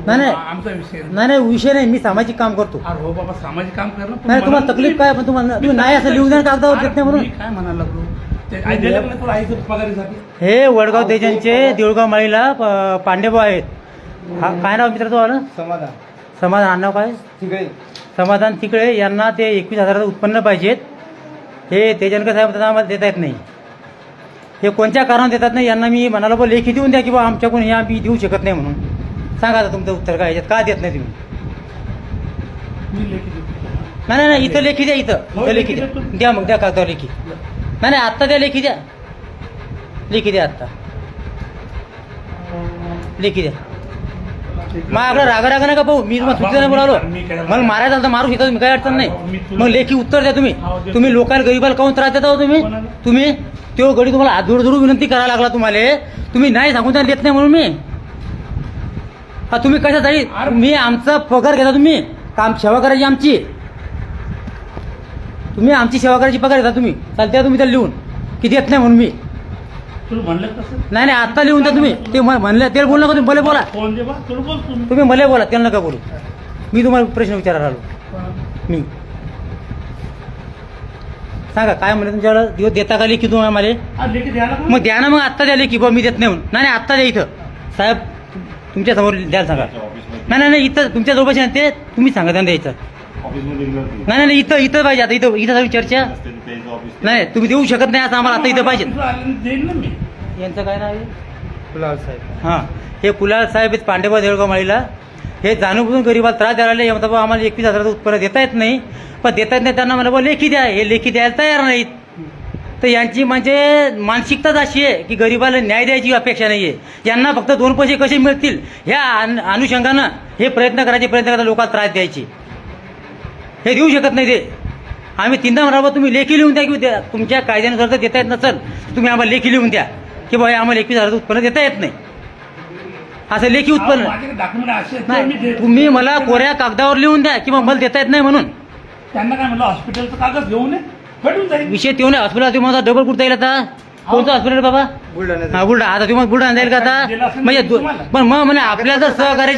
नाही आमचा विषय नाही विषय नाही, मी सामाजिक काम करतो. अरे हो बाबा, सामाजिक काम करणं. नाही तुम्हाला तकलीफ काय, पण तुम्हाला तुम्ही नाही असं लिहून द्या कागदावर देत नाही म्हणून. मी काय म्हणायला लागलो, ते दिलं का नाही तुला आईचं पगारीसाठी? हे वडगाव देजांचे देऊळगाव माळीला पांडेभाऊ आहेत. हा काय नाव मित्र तुम्हाला? समाधान नाव काय? समाधान तिकडे. यांना ते 21,000 उत्पन्न पाहिजेत. हे तेजनकर साहेब आम्हाला देता येत नाही. हे कोणत्या कारणाने देतात नाही, यांना मी म्हणाला बा लेखी देऊन द्या की बा आमच्याकडून हे आम्ही देऊ शकत नाही म्हणून. सांगा आता तुमचं उत्तर काय, याच्यात का देत नाही तुम्ही? मी लेखी देतो. नाही इथं लेखी द्या, इथं लेखी द्या. द्या मग, द्या कागदावर लेखी. नाही आत्ता द्या, लेखी द्या, लेखी द्या आत्ता, लेखी द्या. मग आपला रागा नका भाऊ, मी तुम्हाला सुद्धा नाही बोलावलो. मग मारायचं तर मारू शकता तुम्ही, काही अडचण नाही. मग लेखी उत्तर द्या तुम्ही. तुम्ही लोकांना गरीबाला काऊन त्रास देता हो तुम्ही तो गडी तुम्हाला हात जोडून विनंती करायला लागला तुम्हाला. तुम्ही नाही सांगून त्यांना देत नाही म्हणून मी. हा तुम्ही कशासाठी? मी आमचा पगार घेता, तुम्ही काम सेवा करायची आमची, तुम्ही आमची सेवा करायची पगार घेता तुम्ही. चालते तुम्ही त्याला लिहून की देत नाही म्हणून मी. तुला म्हणलं कसं? नाही आत्ता लिहून द्या तुम्ही. ते म्हणलं ते बोलू नका तुम्ही, भले बोला फोन दे बा, तुला बोल तुम्ही, भले बोला, त्यांना नका बोलू. मी तुम्हाला प्रश्न विचारायला आलो. मी सांगा काय म्हणलं तुमच्याकडे दिवस देता का लेखी तुम्हाला मला? लेखी द्यायला का? मग द्या ना, मग आत्ता द्या लेखी. बा मी देत नाही म्हणून. नाही आत्ता द्या इथं साहेब, तुमच्या समोर द्यायला सांगा. नाही इथं तुमच्या जवळपास ते तुम्ही सांगा त्यांना द्यायचं. नाही इथं पाहिजे. आता इथं सगळी चर्चा नाही, तुम्ही देऊ शकत नाही असं आम्हाला आता इथं पाहिजे. देईन ना मी. यांचं काय नाव आहे? कुलाल साहेब. हां, हे कुलाल साहेब आहेत पांडेभाऊ देऊळगाव माळीला. हे जाणून गरीबाला त्रास द्यायला लागले. म्हणतात आम्हाला 21,000 उत्पन्न देता येत नाही, पण देता येत नाही त्यांना मला बा लेखी द्या. हे लेखी द्यायला तयार नाहीत. तर यांची म्हणजे मानसिकताच अशी आहे की गरीबाला न्याय द्यायची अपेक्षा नाही आहे. यांना फक्त 2 पैसे कसे मिळतील ह्या अनुषंगानं हे प्रयत्न करतात लोकांना त्रास द्यायची. हे देऊ शकत नाही ते. आम्ही 3दा म्हणावं तुम्ही लेखी लिहून द्या की तुमच्या कायद्यानुसार जर देता येत नसेल तुम्ही आम्हाला लेखी लिहून द्या की बाबा आम्हाला 21,000 उत्पन्न देता येत नाही, असं लेखी उत्पन्न नाही. तुम्ही मला कोऱ्या कागदावर लिहून द्या की मला देता येत नाही म्हणून. त्यांना काय म्हणलं, हॉस्पिटलचं कागद घेऊन ये, भेटून जाईल. विषय तेव्हा नाही. हॉस्पिटल तुम्ही माझा डबल कुठं येईल आता? कोणतं हॉस्पिटल बाबा? बुलढाणा. आता तुम्हाला बुलढाणा जाईल का आता? म्हणजे पण मग म्हणे आपल्याला जर सहकार्याची